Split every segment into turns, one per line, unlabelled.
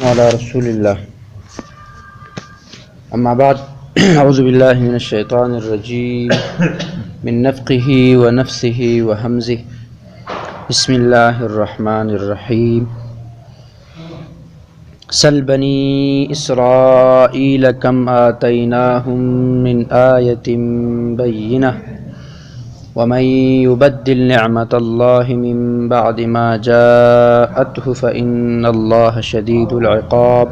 على رسول الله أما بعد أعوذ بالله من الشيطان الرجيم من نفخه ونفثه وهمزه بسم الله الرحمن الرحيم سل بني إسرائيل كم آتيناهم من آية بينة ومن يبدل نعمة الله من بعد ما جاءته فإن الله شديد العقاب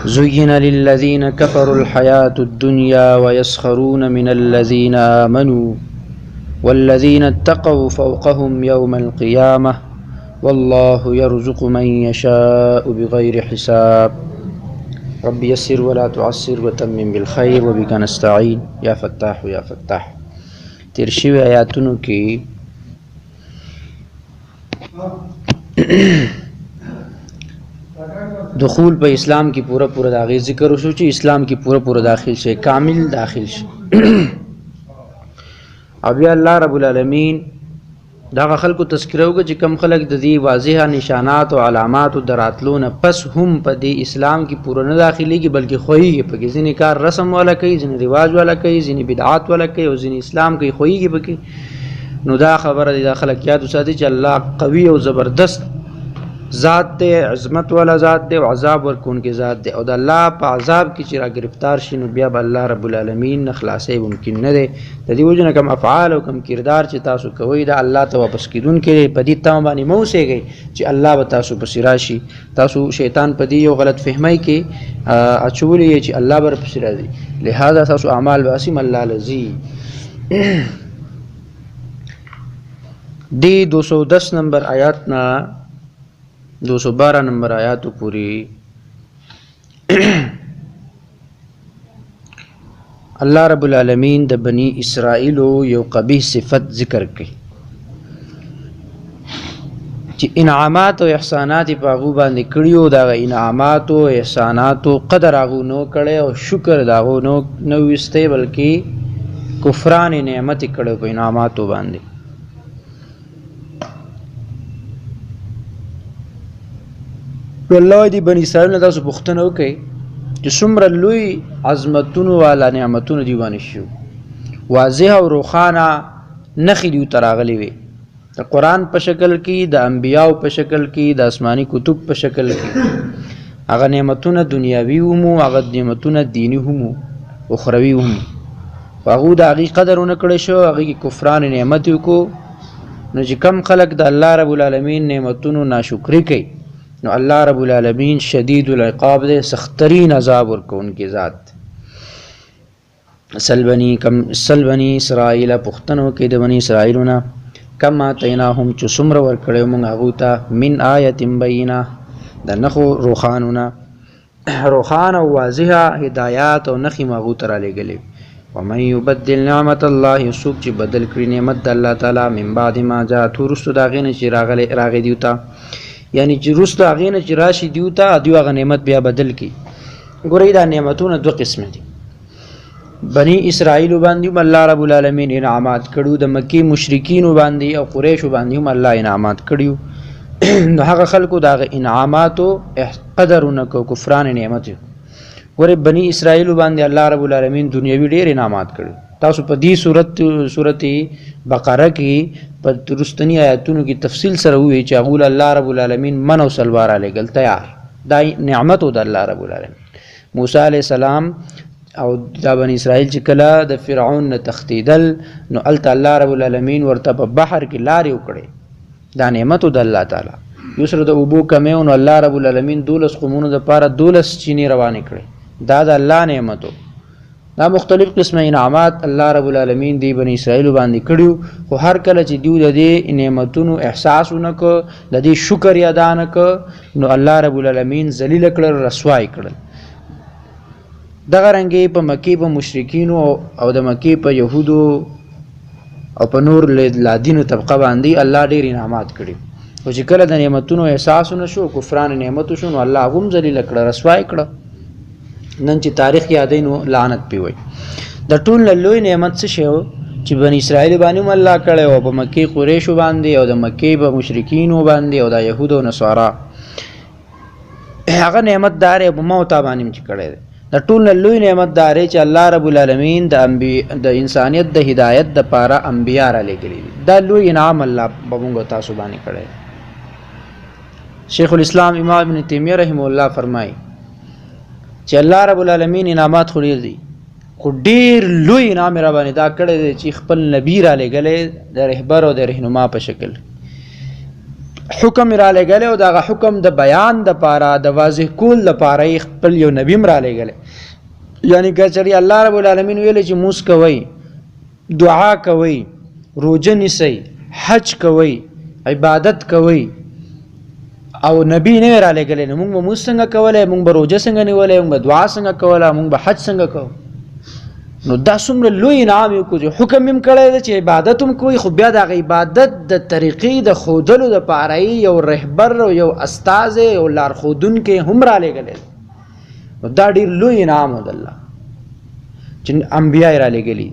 زين للذين كفروا الحياة الدنيا ويسخرون من الذين آمنوا والذين اتقوا فوقهم يوم القيامة والله يرزق من يشاء بغير حساب رب يسر ولا تعسر وتمم بالخير وبك نستعين يا فتاح يا فتاح. تیر شوی آیاتونو کی دخول په اسلام کی پورا داخل ذکر وشو چې اسلام کی پورا داخل شي کامل داخل شي او بیا الله رب العالمین دا خلکو تذکره وکړي چې کم خلک د دې واضحه نشانات او علامات دراتلون پس هم په دې اسلام کې پوره نه داخليږي بلکې خوېږي په کې ځینې کار رسم والا کوي ځینې رواج والا کوي ځینې بدعات والا کوي او ځینې اسلام کوي خوېږي پکې. نو دا خبره دي دا خلک یاد وساتي چې الله قوي او زبردست ذات دی، عظمت والا ذات دی او عذاب ورکوونکی ذات دی او د الله په عذاب کې چې را گرفتار شي نو بیا به الله رب العالمین نه خلاصې ممکن نه دی. د دې وجه نه کوم افعال او کوم کردار چې تاسو کوئ دا الله ته واپس کیدونکي په دې تمه باندې مه اوسېږئ چې الله به تاسو پسې راشي. تاسو شیطان په دې یو غلط فهمۍ کې اچولی چې الله به پسې راځي، لہذا تاسو اعمال به اسیم الله لذي. دی 210 نمبر آیات نا 212 نمبر آیاتو پوری الله رب العالمین د بنی اسرائیل یو قبیح صفت ذکر کړي چې انعامات او احسانات په هغه باندې کړیو، دا انعامات او احسانات قدر هغه نو کړي او شکر دا هغه نو وسته بلکې کفران نعمت کړي په انعامات باندې. الله دې بنی اسرائیل نه تاسو پوښتنه وکړئ چې څومره لوی عظمتونو والا نعمتونو دی باندې شو، واضح او روښانه نښې دې تراغلي وي د قرآن په شکل کې، د انبیاو په شکل کې، د آسماني کتب په شکل کې. هغه نعمتونه دنیاوي هم هغه نعمتونه دینی هم اخروي هم هغه د هغې قدر ونه کړی شو، هغې کې کفران نعمت وکړو. نو چې کم خلک د الله رب العالمین نعمتونو ناشکري کوي نو الله رب العالمین شدید العقاب دے، سخترین عذاب ورکوونکی ذات. سل بنی اسرائیل پختنو کې د بنی اسرائیلونه کم آتیناهم چې څومره ورکړی موږ هغوی ته من آیت بینه د نښو روښانونه، روښانه او واضحه هدایات او نښې مو هغوی ته رالیږلې. ومن یبدل نعمت الله څوک چې بدل کړي نعمت د الله تعالی من بعد ما جاءته وروسته د هغې نه چې راغی دیو ته، یعنی چې وروسته هغې نه چې راشي دیو ته دیو هغه نعمت بیا بدل کړي. ګورئ دا نعمتونه دوه قسمه دي. بني اسرائیلو باندې هم الله رب العالمین انعامات کړو، د مکې مشرکینو باندې او قریشو باندې هم الله انعامات کړیو. نو هغه خلکو د هغه انعاماتو قدر ونه کو، کفران نعمت. ګورئ بني اسرائیلو باندې الله رب العالمین دنیاوي ډېر انعامات کړي. تاسو په دې صورت بقره کې په درستنی آیاتونو کې تفصیل سره وی چې اقول الله رب العالمین من او سلوار علیګل تیار دا نعمت د الله رب العالمین. موسی علیہ السلام او د بنی اسرائیل چې کله د فرعون نه تختیدل نو الته الله رب العالمین ورته په بحر کې لارې وکړي، دا نعمت د الله تعالی. یو سره د اوبو کمی نو الله رب العالمین 12 قومونو دپاره 12 چینې روانې کړي، دا د الله نعمتو. دا مختلف قسمه انعامات الله رب العالمین دی بنی اسرائیل باندې کړیو، خو هر کله چې دیو د دې نعمتونو احساس ونکړ، د دې شکر یې ادا نه کړ نو الله رب العالمین ذلیل کړل، رسوای کړل. دغه رنګې په مکې په مشرکینو او د مکې په یهودو او په نور لادینو طبقه باندې الله ډېر انعامات کړي، خو چې کله د نعمتونو احساس ونه شو، کفران نعمتو شو نو الله هم ذلیل کړه، رسوای کړه. نن چې تاریخ یادې نو لعنت پی وای. د ټول لوی نعمت څه شی چې بنی اسرائیل باندې هم الله کړی او په مکې قریشو باندې او د مکې په مشرکینو باندې او د یهودو او نصارا هغه نعمت دار په ما او تا باندې چې کړی دی د ټول نه لوی نعمت دار چې الله رب العالمین د انسانیت د هدایت د پاره انبیا را لګلی دي دا لوی انعام الله په موږ تاسو باندې کړی شیخ الاسلام امام ابن تیمیه رحمه الله فرمایي چې الله رب العالمین انعامات خو ډیر دي خو ډیر لوی انعام را باندې دا کړی دی چې خپل نبی را لګلی د رهبر او د رهنما په شکل حکم را لګلی او دغه حکم د بیان د پاره د واضح کول د پاره خپل یو نبی را لګلی یعنی کچری الله رب العالمین ویل چې موس کوي دعا کوي روزه نیسي حج کوي عبادت کوي او نبی نه را لګلی نو موږ موس څنګه کولای موږ به روزه څنګه نیولای موږ به دعا څنګه کولای موږ به حج څنګه کوو نو دا څومره لوی انعام یو کو حکم هم کړی دی چې عبادت هم کوي خو بیا د عبادت د طریقې د خودلو د پاره یو رهبر او یو استاد او لارښودونکي هم را لګلی نو دا ډیر لوی انعام دی الله چې انبیا را لګلی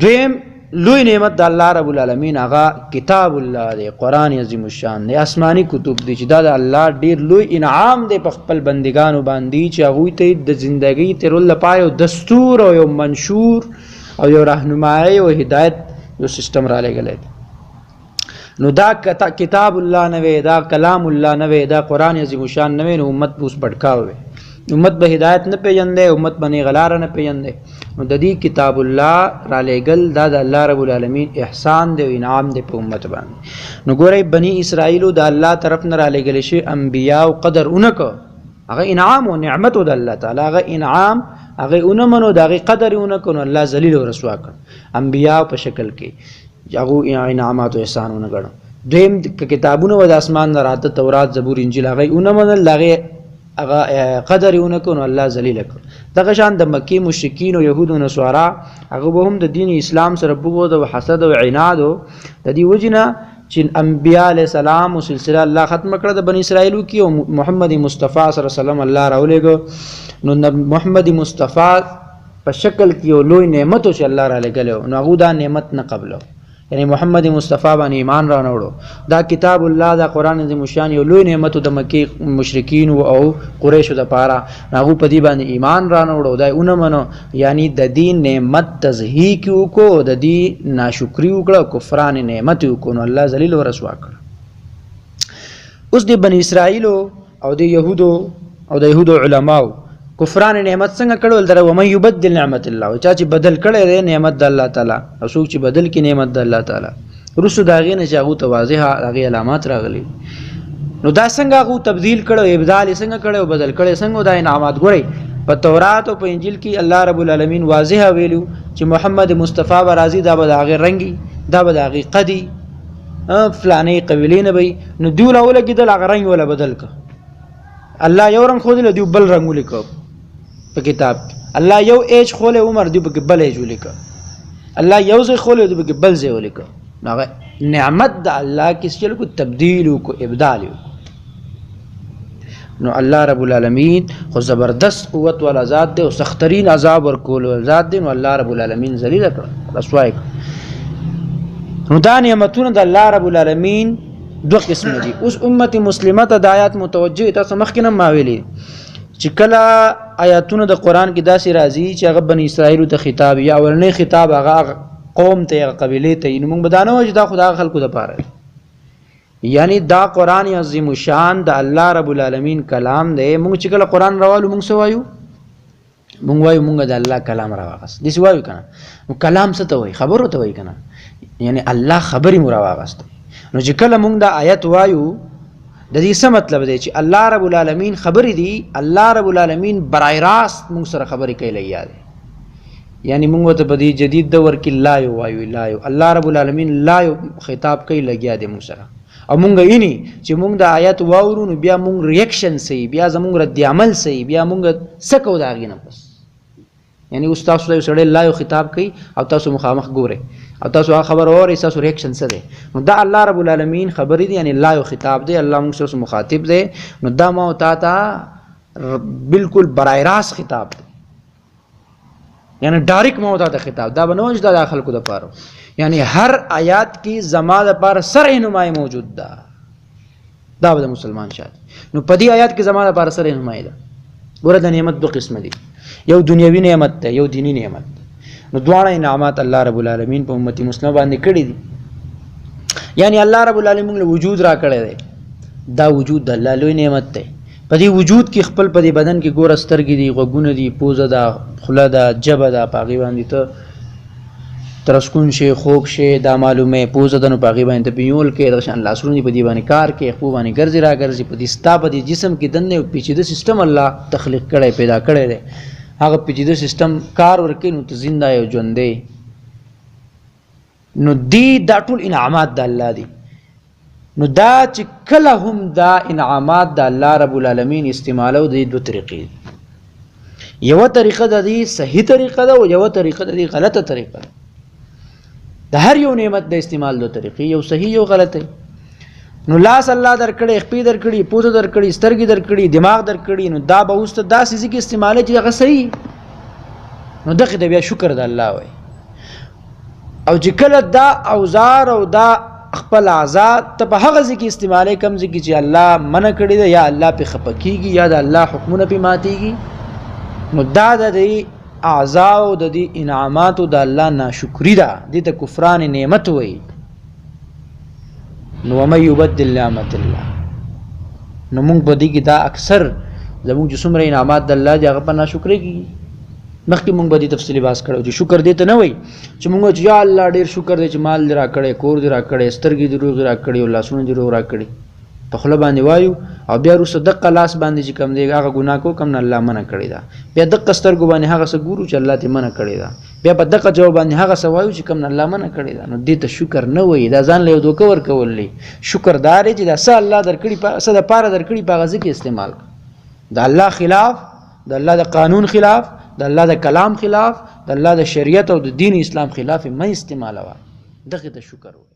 دویم لوی نعمت د الله رب العالمین هغه کتاب الله دی قرآن عظیم الشان دی آسمانی کتب دی چې دا د الله ډیر لوی انعام دی په خپل بندگانو باندې چې هغوی ته د زندګۍ تیرولو لپاره یو دستور او یو منشور او یو راهنمایي او هدایت یو سیستم را لګلی دی نو دا کتاب الله نه وی دا کلام الله نه وی دا قرآن عظیم الشان نه وی نو امت به اوس بډکاو وی امت به هدایت نه پیژندې امت باندې غلار نه پیژندې نو د دې کتاب الله را لېګل دا د الله رب العالمین احسان دی او انعام دی په امت باندې نو ګورئ بنی اسرائیل د الله طرف نه را لېګل شي انبیا او قدر اونکو هغه انعام او نعمت د الله تعالی هغه انعام هغه اونمنو د هغه قدر اونکو نو الله ذلیل او رسوا کړ انبیا په شکل کې هغه انعامات او احسانونه غړو دویم کتابونه و د اسمان نه راته تورات زبور انجیل هغه اونمنل هغه قدر اونکو نو الله ذلیل کړ دغه شان د مکی مشرکین او يهود او نصارا هغه به هم د دین اسلام سره بغض او حسد او عناد د دې وجنه چې انبیاء علیہ السلام او سلسله الله ختم کړه د بنی اسرائیل کې او محمد مصطفی صلی الله علیه وسلم الله راولېګو نو محمد مصطفی په شکل کې یو لوی نعمت چې الله را لګلو نو هغه دا نعمت نه قبلو یعنی محمد مصطفی باندې ایمان را نوړو دا کتاب الله دا قرآن عظیم الشان یو لوی نعمت د مکی مشرکین او قریشو د پاره هغه په دې باندې ایمان را نوړو دا اونمنو یعنی د دې نعمت تزهیق وکړو د دې ناشکری وکړو کفران نعمت وکړو نو الله ذلیل او رسوا کړ اوس د بنی اسرائیل او د يهودو علماو کفران نعمت څنګه کړول در و من یبدل نعمت الله چا چې بدل کړي دی نعمت د الله تعالی او څوک چې بدل کی نعمت د الله تعالی رسو داغې نه چاغو ته واضحه هغه علامات راغلي نو دا څنګه هغه تبديل کړو ابدال څنګه کړو بدل کړي څنګه دا انعامات ګوري په تورات او په انجیل کې الله رب العالمین واضحه ویلو چې محمد مصطفی و راضی دا به هغه رنگي دا به هغه قدی فلانه قبیله نه وي نو دیول اوله کې د هغه رنگ ولا بدل ک الله یو رنگ خو دی دیو بل رنگ ولیکو په کتاب الله یو ایج خوله عمر دی په بل ایج ولیکو الله یو ځای خوله دی په بل ځای ولیکو هغه نعمت د الله کې څه کو تبديل او ابدال نو الله رب العالمین خو زبردست قوت والا ذات دی او سخترین عذاب ورکول ذات دی نو الله رب العالمین ذلیل کړ رسوای نو دا نعمتونه د الله رب العالمین دو قسم دي اوس امت مسلمه ته د آیات متوجه تاسو مخکې ما ویلي چې کله آیاتونه د قران کې داسې راځي چې هغه بنی اسرائیل ته خطاب یا ورنه خطاب هغه قوم ته قبيله ته نو موږ بدانو چې دا خدا خلقو د پاره یعنی دا قران عظیم شان د الله رب العالمین کلام دی موږ چې کله قران راوالو موږ سوایو موږ د الله کلام راوغس دي سوایو کنه نو کلام څه ته وای خبرو ته وای کنه یعنی الله خبري مو راوغست نو چې کله موږ د آیت وایو د دې څه مطلب دی چې الله رب العالمین خبرې دی الله رب العالمین برای راست موږ سره خبرې کوي لیا دی یعنی موږ ته په دې جدید دور کې لا یو وایو لا یو الله رب العالمین لا یو خطاب کوي لګیا دی موږ سره او موږ یې چې موږ د آیت واورو نو بیا موږ ریاکشن سي بیا زموږ رد عمل سي بیا موږ سکو داږي نه بس یعنی استاد سره سره لا یو خطاب کوي او تاسو مخامخ ګوره او تاسو خبر اورئ تاسو ریاکشن څه دی نو دا الله رب العالمین خبرې دی یعنی لا یو خطاب دی الله موږ سره مخاطب دی نو دا ما او تا بالکل برای راست خطاب دی یعنی ډایرک ما او تا خطاب دا بنوج دا داخل کو د پاره یعنی هر آیات کی زما د پر سر رهنمای موجود ده دا به د مسلمان شاته. نو په دې آیات کې زما لپاره سره رهنمایي ده. ګوره د نعمت دوه قسمه دي، یو دنیوي نعمت ده، یو دینی نعمت ده. نو دواړه انعامات الله رب العالمین په امت مسلمه باندې کړي دي. یعنی الله رب العالمین له وجود را کړی دی، دا وجود د الله لوی نعمت دی. په دې وجود کې خپل په دې بدن کې ګوره سترګې دي، غوږونه دي، پوزه ده، خوله ده، ژبه ده، په هغې باندې ته ترسکون شي، خوږ شي، دا معلومه پوزه ده، نو په هغې باندې ته پیول کې دغه شان لاسونه دي، په دې باندې کار کې، خپو باندې ګرځي را ګرځي. په دې ستا په دې جسم کې دننه یو پیچیده سیستم الله تخلیق کړی، پیدا کړی دی. هغه پیچیده سیستم کار ورکوي، نو ته زنده یو ژوندی. نو دا ټول انعامات د الله دي. نو دا چې کله هم دا انعامات د الله رب العالمین استعمالو د دوه طریقې دي. یوه طریقه د دې صحیح طریقه ده او یوه طریقه د دې غلطه طریقه ده. د هر یو نعمت د استعمال دوه طریقې، یو صحیح یو غلطه. نو لاس الله درکړي، خپې درکړي، پوزه درکړي، سترګې درکړي، دماغ درکړي، نو دا به اوس ته داسې ځای کې استعمالوي چې هغه صحیح. نو دغه د بیا شکر د الله وایي. او چې کله دا اوزار او دا خپل اعضاء ته په هغه ځای کې استعمالوي کوم ځای کې چې الله منع کړی ده، یا الله پې خفه کېږي، یا د الله حکمونه پې ماتېږي، نو دا د دې اعضاء او د دې انعاماتو د الله ناشکري ده، دې ته کفران نعمت وایي. نو ومن یبدل نعمت الله، نو موږ په دې کې دا اکثر زموږ چې څومره انعامات د الله دي هغه په ناشکرۍ کېږي. مخکې موږ به دې تفصیلي بحث کړی چې شکر دې ته نه وایي چې موږ چې یا الله ډېر شکر دی چې مال دې را کړی، کور دې را کړی، سترګې دې روغې را کړي او لاسونه دې روغ را کړي، په خوله باندې وایو او بیا وروسته دقه لاس باندې چې کوم دی هغه ګناه کو کوم نه الله منع کړی ده، بیا دقه سترګو باندې هغه څه ګورو چې الله دې منع کړی ده، بیا په دقه جواب باندې هغه څه وایو چې کوم نه الله منع کړی ده. نو دې ته شکر نه وایي، دا ځان له یو دوکه ورکول دی. شکر دا دی چې دا څه الله درکړي، څه دپاره درکړي په هغه ځای کې استعمال کړه. د الله خلاف، د الله د قانون خلاف، د الله د کلام خلاف، د الله د شریعت او د دین اسلام خلاف مه استعمالوه. دغه ته شکر وایي.